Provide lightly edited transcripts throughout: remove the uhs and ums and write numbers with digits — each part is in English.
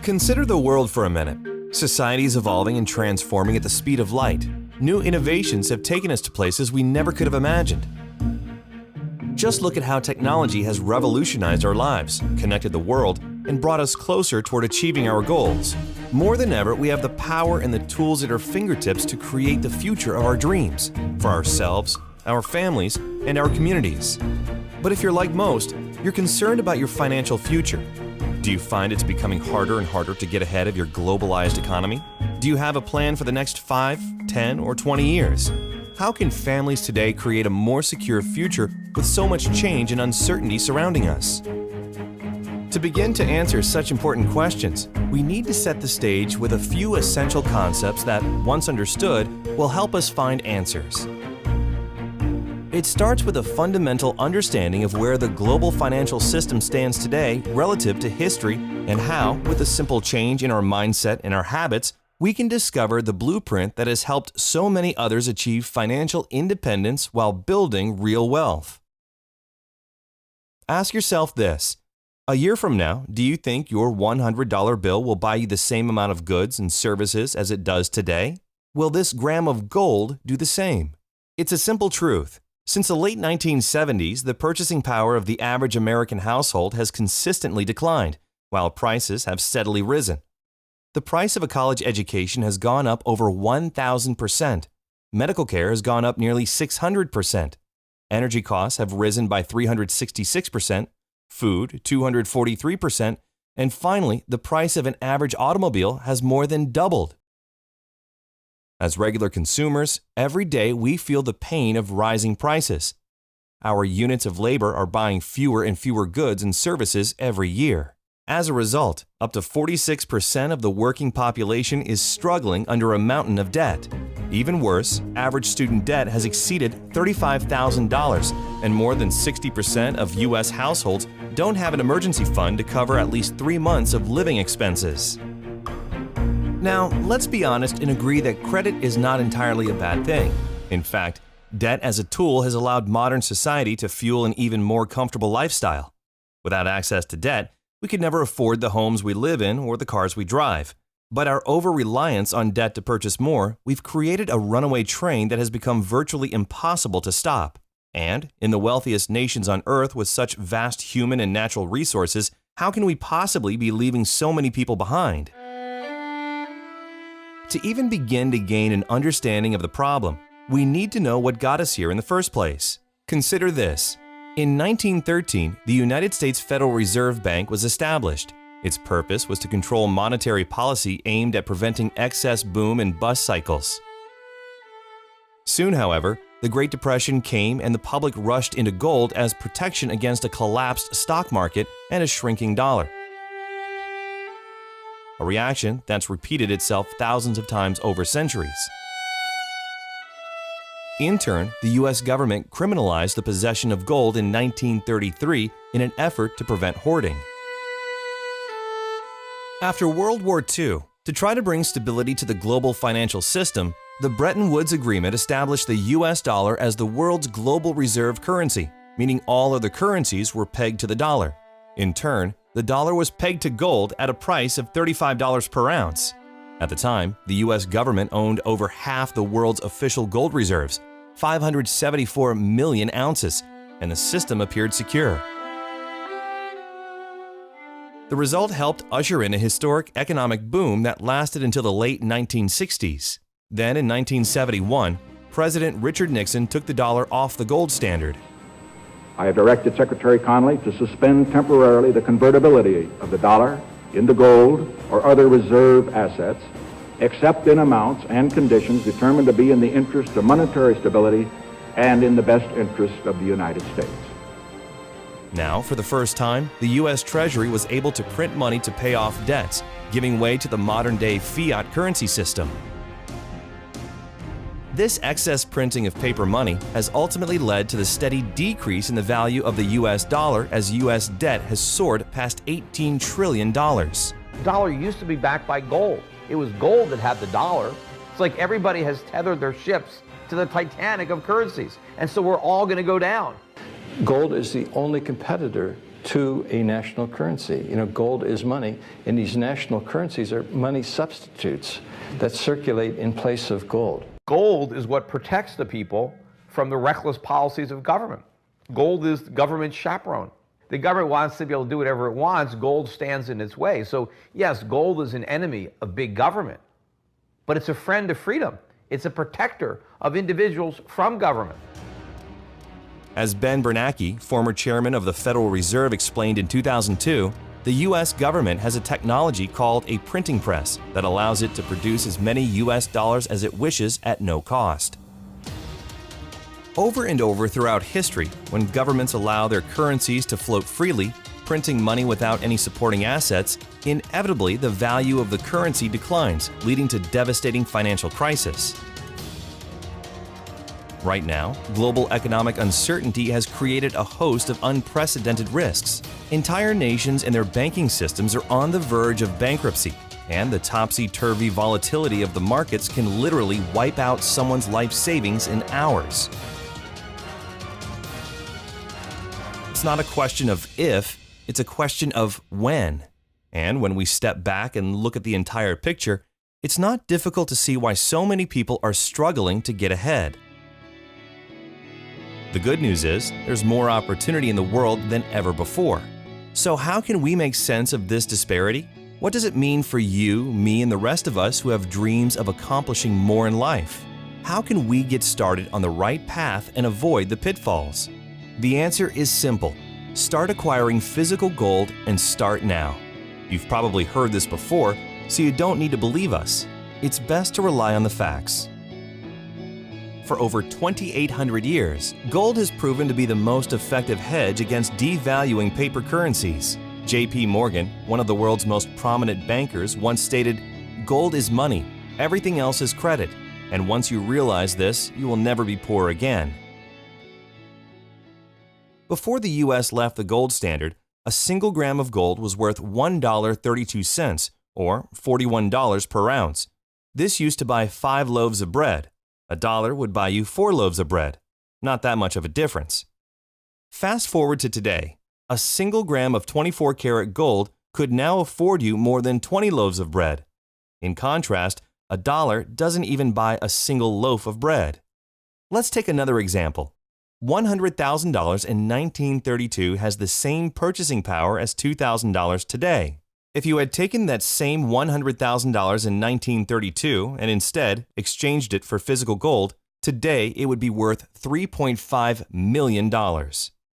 Consider the world for a minute. Society is evolving and transforming at the speed of light. New innovations have taken us to places we never could have imagined. Just look at how technology has revolutionized our lives, connected the world, and brought us closer toward achieving our goals. More than ever, we have the power and the tools at our fingertips to create the future of our dreams, for ourselves, our families, and our communities. But if you're like most, you're concerned about your financial future. Do you find it's becoming harder and harder to get ahead of your globalized economy? Do you have a plan for the next 5, 10, or 20 years? How can families today create a more secure future with so much change and uncertainty surrounding us? To begin to answer such important questions, we need to set the stage with a few essential concepts that, once understood, will help us find answers. It starts with a fundamental understanding of where the global financial system stands today relative to history and how, with a simple change in our mindset and our habits, we can discover the blueprint that has helped so many others achieve financial independence while building real wealth. Ask yourself this: a year from now, do you think your $100 bill will buy you the same amount of goods and services as it does today? Will this gram of gold do the same? It's a simple truth. Since the late 1970s, the purchasing power of the average American household has consistently declined, while prices have steadily risen. The price of a college education has gone up over 1,000%. Medical care has gone up nearly 600%. Energy costs have risen by 366%, food 243%, and finally, the price of an average automobile has more than doubled. As regular consumers, every day we feel the pain of rising prices. Our units of labor are buying fewer and fewer goods and services every year. As a result, up to 46% of the working population is struggling under a mountain of debt. Even worse, average student debt has exceeded $35,000, and more than 60% of U.S. households don't have an emergency fund to cover at least 3 months of living expenses. Now, let's be honest and agree that credit is not entirely a bad thing. In fact, debt as a tool has allowed modern society to fuel an even more comfortable lifestyle. Without access to debt, we could never afford the homes we live in or the cars we drive. But our over-reliance on debt to purchase more, we've created a runaway train that has become virtually impossible to stop. And, in the wealthiest nations on Earth with such vast human and natural resources, how can we possibly be leaving so many people behind? To even begin to gain an understanding of the problem, we need to know what got us here in the first place. Consider this. In 1913, the United States Federal Reserve Bank was established. Its purpose was to control monetary policy aimed at preventing excess boom and bust cycles. Soon, however, the Great Depression came and the public rushed into gold as protection against a collapsed stock market and a shrinking dollar. A reaction that's repeated itself thousands of times over centuries. In turn, the U.S. government criminalized the possession of gold in 1933 in an effort to prevent hoarding. After World War II, to try to bring stability to the global financial system, the Bretton Woods Agreement established the U.S. dollar as the world's global reserve currency, meaning all other currencies were pegged to the dollar. In turn, the dollar was pegged to gold at a price of $35 per ounce. At the time, the U.S. government owned over half the world's official gold reserves, 574 million ounces, and the system appeared secure. The result helped usher in a historic economic boom that lasted until the late 1960s. Then, in 1971, President Richard Nixon took the dollar off the gold standard. I have directed Secretary Connally to suspend temporarily the convertibility of the dollar into gold or other reserve assets, except in amounts and conditions determined to be in the interest of monetary stability and in the best interest of the United States. Now, for the first time, the U.S. Treasury was able to print money to pay off debts, giving way to the modern-day fiat currency system. This excess printing of paper money has ultimately led to the steady decrease in the value of the U.S. dollar as U.S. debt has soared past $18 trillion. The dollar used to be backed by gold. It was gold that had the dollar. It's like everybody has tethered their ships to the Titanic of currencies, and so we're all going to go down. Gold is the only competitor to a national currency. You know, gold is money, and these national currencies are money substitutes that circulate in place of gold. Gold is what protects the people from the reckless policies of government. Gold is the government's chaperone. The government wants to be able to do whatever it wants. Gold stands in its way. So yes, gold is an enemy of big government, but it's a friend of freedom. It's a protector of individuals from government. As Ben Bernanke, former chairman of the Federal Reserve, explained in 2002, the U.S. government has a technology called a printing press that allows it to produce as many U.S. dollars as it wishes at no cost. Over and over throughout history, when governments allow their currencies to float freely, printing money without any supporting assets, inevitably the value of the currency declines, leading to devastating financial crisis. Right now, global economic uncertainty has created a host of unprecedented risks. Entire nations and their banking systems are on the verge of bankruptcy, and the topsy-turvy volatility of the markets can literally wipe out someone's life savings in hours. It's not a question of if, it's a question of when. And when we step back and look at the entire picture, it's not difficult to see why so many people are struggling to get ahead. The good news is, there's more opportunity in the world than ever before. So how can we make sense of this disparity? What does it mean for you, me, and the rest of us who have dreams of accomplishing more in life? How can we get started on the right path and avoid the pitfalls? The answer is simple. Start acquiring physical gold and start now. You've probably heard this before, so you don't need to believe us. It's best to rely on the facts. For over 2,800 years, gold has proven to be the most effective hedge against devaluing paper currencies. J.P. Morgan, one of the world's most prominent bankers, once stated, "Gold is money, everything else is credit, and once you realize this, you will never be poor again." Before the U.S. left the gold standard, a single gram of gold was worth $1.32, or $41 per ounce. This used to buy 5 loaves of bread. $1 would buy you 4 loaves of bread. Not that much of a difference. Fast forward to today. A single gram of 24-karat gold could now afford you more than 20 loaves of bread. In contrast, $1 doesn't even buy a single loaf of bread. Let's take another example. $100,000 in 1932 has the same purchasing power as $2,000 today. If you had taken that same $100,000 in 1932 and instead exchanged it for physical gold, today it would be worth $3.5 million.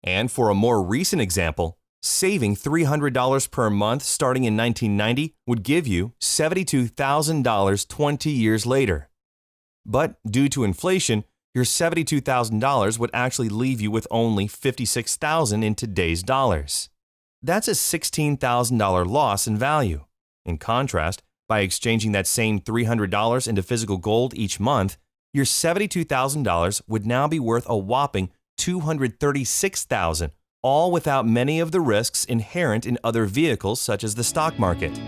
And for a more recent example, saving $300 per month starting in 1990 would give you $72,000 20 years later. But due to inflation, your $72,000 would actually leave you with only $56,000 in today's dollars. That's a $16,000 loss in value. In contrast, by exchanging that same $300 into physical gold each month, your $72,000 would now be worth a whopping $236,000, all without many of the risks inherent in other vehicles such as the stock market.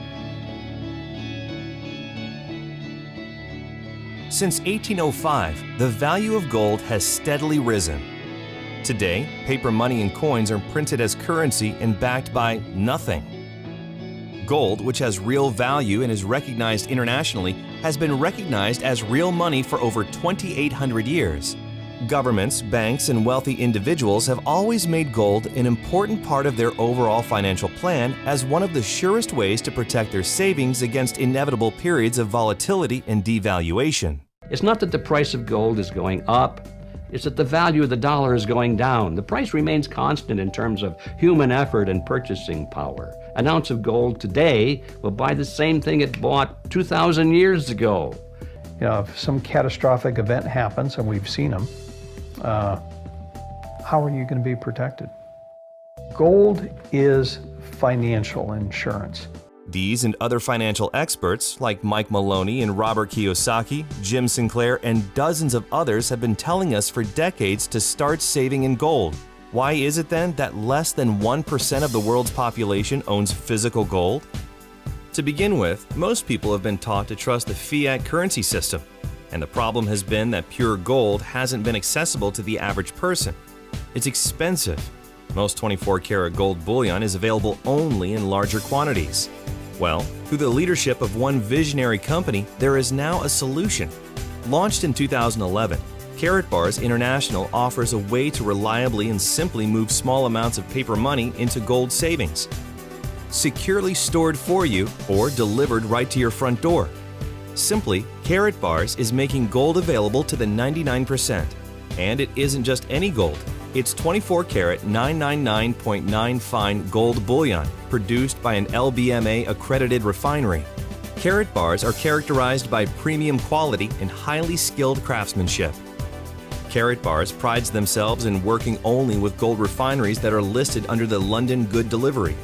Since 1805, the value of gold has steadily risen. Today, paper money and coins are printed as currency and backed by nothing. Gold, which has real value and is recognized internationally, has been recognized as real money for over 2,800 years. Governments, banks, and wealthy individuals have always made gold an important part of their overall financial plan as one of the surest ways to protect their savings against inevitable periods of volatility and devaluation. It's not that the price of gold is going up, it's that the value of the dollar is going down. The price remains constant in terms of human effort and purchasing power. An ounce of gold today will buy the same thing it bought 2,000 years ago. You know, if some catastrophic event happens, and we've seen them, how are you going to be protected? Gold is financial insurance. These and other financial experts, like Mike Maloney and Robert Kiyosaki, Jim Sinclair, and dozens of others have been telling us for decades to start saving in gold. Why is it then that less than 1% of the world's population owns physical gold? To begin with, most people have been taught to trust the fiat currency system, and the problem has been that pure gold hasn't been accessible to the average person. It's expensive. Most 24-karat gold bullion is available only in larger quantities. Well, through the leadership of one visionary company, there is now a solution. Launched in 2011, Karatbars International offers a way to reliably and simply move small amounts of paper money into gold savings, securely stored for you or delivered right to your front door. Simply, Karatbars is making gold available to the 99%. And it isn't just any gold. It's 24-karat 999.9 fine gold bullion produced by an LBMA-accredited refinery. Karatbars are characterized by premium quality and highly skilled craftsmanship. Karatbars prides themselves in working only with gold refineries that are listed under the London Good Delivery.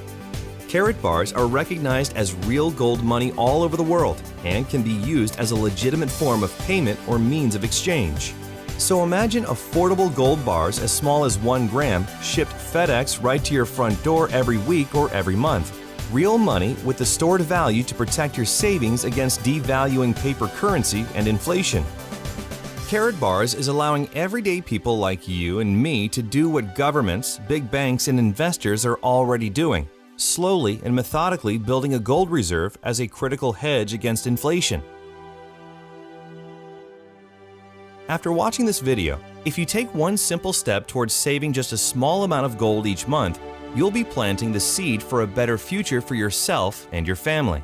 Karatbars are recognized as real gold money all over the world and can be used as a legitimate form of payment or means of exchange. So imagine affordable gold bars as small as 1 gram shipped FedEx right to your front door every week or every month. Real money with the stored value to protect your savings against devaluing paper currency and inflation. Karatbars is allowing everyday people like you and me to do what governments, big banks, and investors are already doing, slowly and methodically building a gold reserve as a critical hedge against inflation. After watching this video, if you take one simple step towards saving just a small amount of gold each month, you'll be planting the seed for a better future for yourself and your family.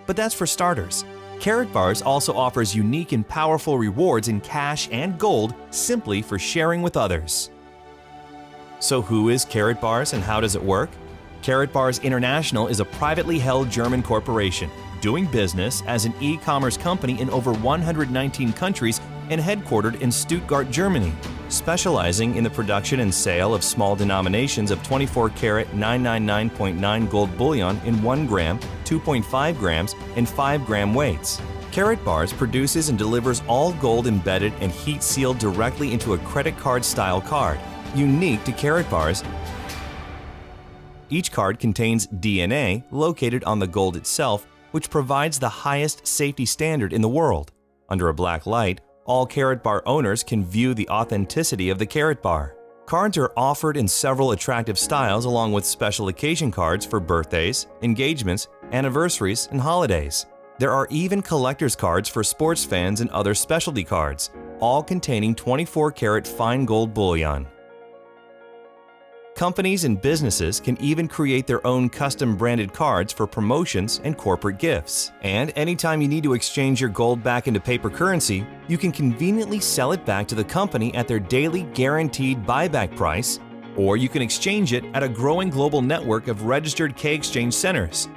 But that's for starters. Karatbars also offers unique and powerful rewards in cash and gold simply for sharing with others. So who is Karatbars and how does it work? Karatbars International is a privately held German corporation doing business as an e-commerce company in over 119 countries and headquartered in Stuttgart, Germany, specializing in the production and sale of small denominations of 24-karat 999.9 gold bullion in 1 gram, 2.5 grams, and 5-gram weights. Karatbars produces and delivers all gold embedded and heat-sealed directly into a credit card-style card, unique to Karatbars. Each card contains DNA located on the gold itself, which provides the highest safety standard in the world. Under a black light, all Karatbar owners can view the authenticity of the Karatbar. Cards are offered in several attractive styles along with special occasion cards for birthdays, engagements, anniversaries, and holidays. There are even collector's cards for sports fans and other specialty cards, all containing 24-karat fine gold bullion. Companies and businesses can even create their own custom-branded cards for promotions and corporate gifts. And anytime you need to exchange your gold back into paper currency, you can conveniently sell it back to the company at their daily guaranteed buyback price, or you can exchange it at a growing global network of registered K-exchange centers.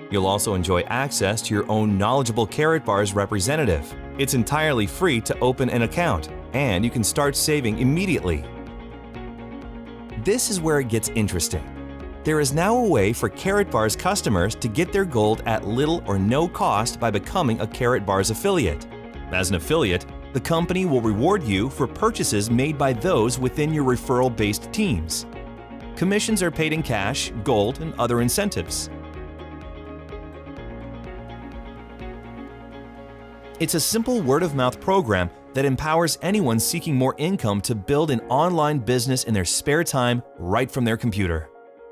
You'll also enjoy access to your own knowledgeable Karatbars representative. It's entirely free to open an account, and you can start saving immediately. This is where it gets interesting. There is now a way for Karatbars customers to get their gold at little or no cost by becoming a Karatbars affiliate. As an affiliate, the company will reward you for purchases made by those within your referral-based teams. Commissions are paid in cash, gold, and other incentives. It's a simple word-of-mouth program that empowers anyone seeking more income to build an online business in their spare time right from their computer.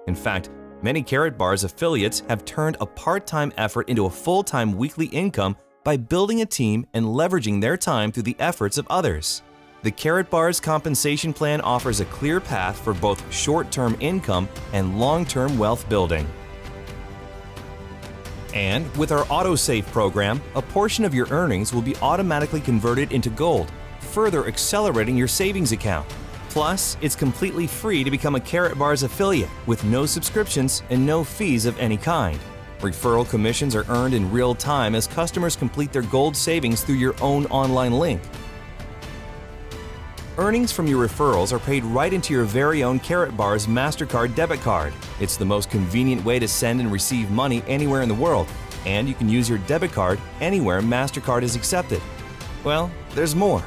In fact, many Karatbars affiliates have turned a part-time effort into a full-time weekly income by building a team and leveraging their time through the efforts of others. The Karatbars compensation plan offers a clear path for both short-term income and long-term wealth building. And with our AutoSave program, a portion of your earnings will be automatically converted into gold, further accelerating your savings account. Plus, it's completely free to become a Karatbars affiliate with no subscriptions and no fees of any kind. Referral commissions are earned in real time as customers complete their gold savings through your own online link. Earnings from your referrals are paid right into your very own Karatbars MasterCard debit card. It's the most convenient way to send and receive money anywhere in the world, and you can use your debit card anywhere MasterCard is accepted. Well, there's more.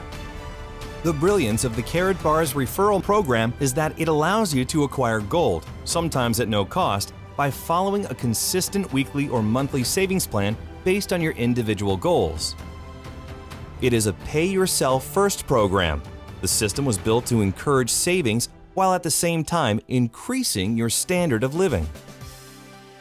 The brilliance of the Karatbars referral program is that it allows you to acquire gold, sometimes at no cost, by following a consistent weekly or monthly savings plan based on your individual goals. It is a pay-yourself-first program. The system was built to encourage savings while at the same time increasing your standard of living.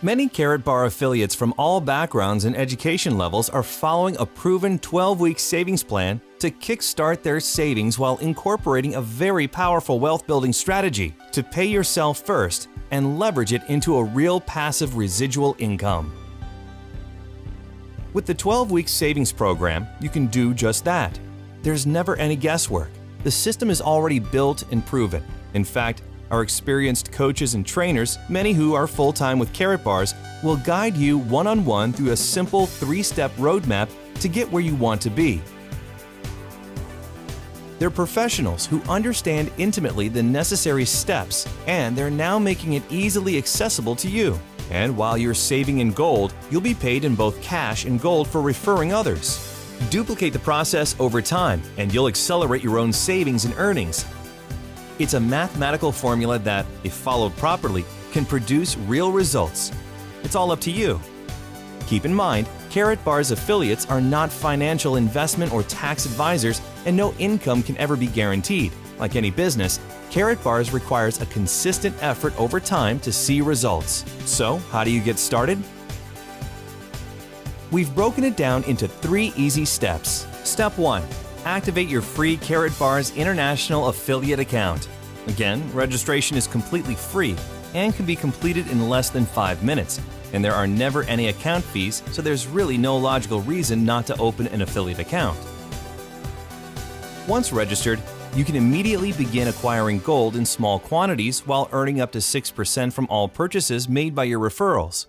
Many Karatbar affiliates from all backgrounds and education levels are following a proven 12-week savings plan to kickstart their savings while incorporating a very powerful wealth-building strategy to pay yourself first and leverage it into a real passive residual income. With the 12-week savings program, you can do just that. There's never any guesswork. The system is already built and proven. In fact, our experienced coaches and trainers, many who are full-time with Karatbars, will guide you one-on-one through a simple 3-step roadmap to get where you want to be. They're professionals who understand intimately the necessary steps, and they're now making it easily accessible to you. And while you're saving in gold, you'll be paid in both cash and gold for referring others. Duplicate the process over time, and you'll accelerate your own savings and earnings. It's a mathematical formula that, if followed properly, can produce real results. It's all up to you. Keep in mind, Karatbars affiliates are not financial investment or tax advisors, and no income can ever be guaranteed. Like any business, Karatbars requires a consistent effort over time to see results. So, how do you get started? We've broken it down into 3 easy steps. Step 1. Activate your free Karatbars International Affiliate account. Again, registration is completely free and can be completed in less than 5 minutes, and there are never any account fees, so there's really no logical reason not to open an affiliate account. Once registered, you can immediately begin acquiring gold in small quantities while earning up to 6% from all purchases made by your referrals.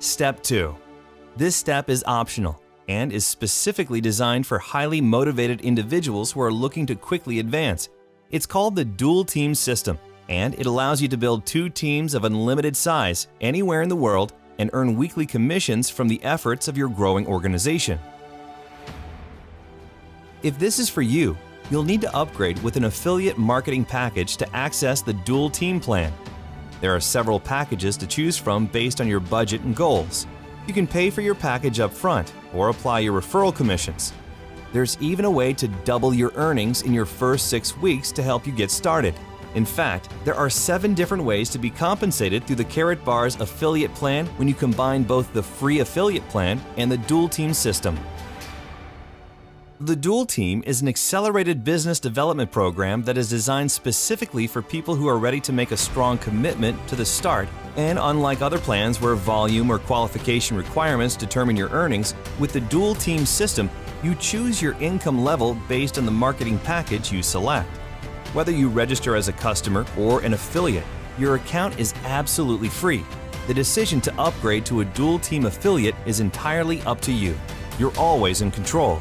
Step 2. This step is optional and is specifically designed for highly motivated individuals who are looking to quickly advance. It's called the dual team system, and it allows you to build 2 teams of unlimited size anywhere in the world and earn weekly commissions from the efforts of your growing organization. If this is for you, you'll need to upgrade with an affiliate marketing package to access the dual team plan. There are several packages to choose from based on your budget and goals. You can pay for your package up front or apply your referral commissions. There's even a way to double your earnings in your first 6 weeks to help you get started. In fact, there are 7 different ways to be compensated through the Karatbars affiliate plan when you combine both the free affiliate plan and the dual team system. The Dual Team is an accelerated business development program that is designed specifically for people who are ready to make a strong commitment to the start, and unlike other plans where volume or qualification requirements determine your earnings, with the Dual Team system, you choose your income level based on the marketing package you select. Whether you register as a customer or an affiliate, your account is absolutely free. The decision to upgrade to a Dual Team affiliate is entirely up to you. You're always in control.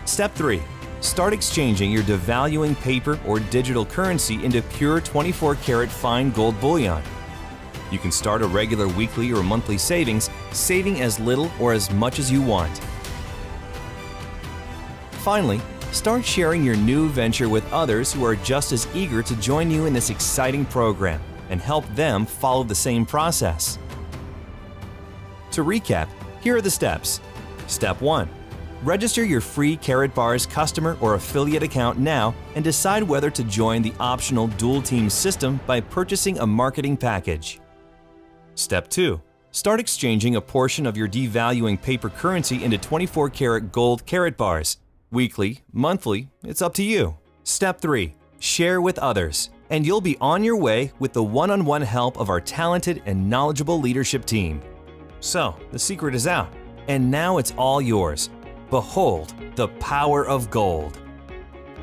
Step 3. Start exchanging your devaluing paper or digital currency into pure 24-karat fine gold bullion. You can start a regular weekly or monthly savings, saving as little or as much as you want. Finally, start sharing your new venture with others who are just as eager to join you in this exciting program and help them follow the same process. To recap, here are the steps. Step 1. Register your free Karatbars customer or affiliate account now and decide whether to join the optional dual team system by purchasing a marketing package. Step 2. Start exchanging a portion of your devaluing paper currency into 24-karat gold Karatbars. Weekly, monthly, it's up to you. Step 3. Share with others, and you'll be on your way with the one-on-one help of our talented and knowledgeable leadership team. So, the secret is out, and now it's all yours. Behold the power of gold.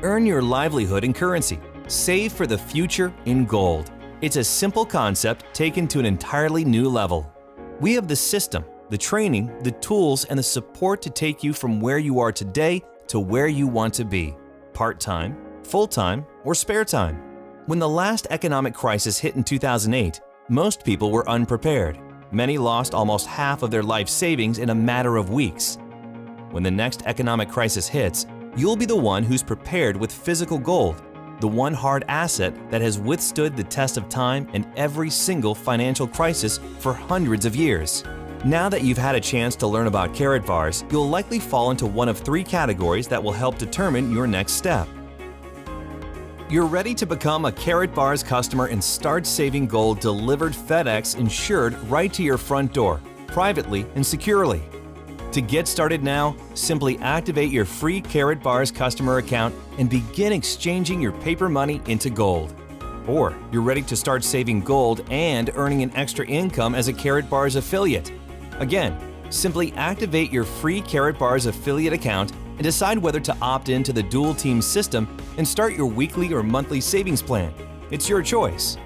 Earn your livelihood in currency. Save for the future in gold. It's a simple concept taken to an entirely new level. We have the system, the training, the tools, and the support to take you from where you are today to where you want to be. Part-time, full-time, or spare time. When the last economic crisis hit in 2008, most people were unprepared. Many lost almost half of their life savings in a matter of weeks. When the next economic crisis hits, you'll be the one who's prepared with physical gold, the one hard asset that has withstood the test of time and every single financial crisis for hundreds of years. Now that you've had a chance to learn about Karatbars, you'll likely fall into one of 3 categories that will help determine your next step. You're ready to become a Karatbars customer and start saving gold delivered FedEx insured right to your front door, privately and securely. To get started now, simply activate your free Karatbars customer account and begin exchanging your paper money into gold. Or you're ready to start saving gold and earning an extra income as a Karatbars affiliate. Again, simply activate your free Karatbars affiliate account and decide whether to opt into the dual team system and start your weekly or monthly savings plan. It's your choice.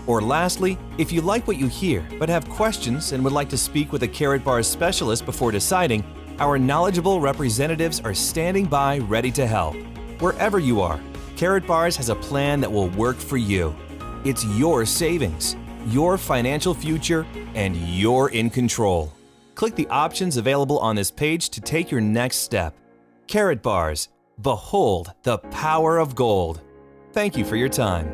Or lastly, if you like what you hear but have questions and would like to speak with a Karatbars specialist before deciding, our knowledgeable representatives are standing by ready to help. Wherever you are, Karatbars has a plan that will work for you. It's your savings, your financial future, and you're in control. Click the options available on this page to take your next step. Karatbars, behold the power of gold. Thank you for your time.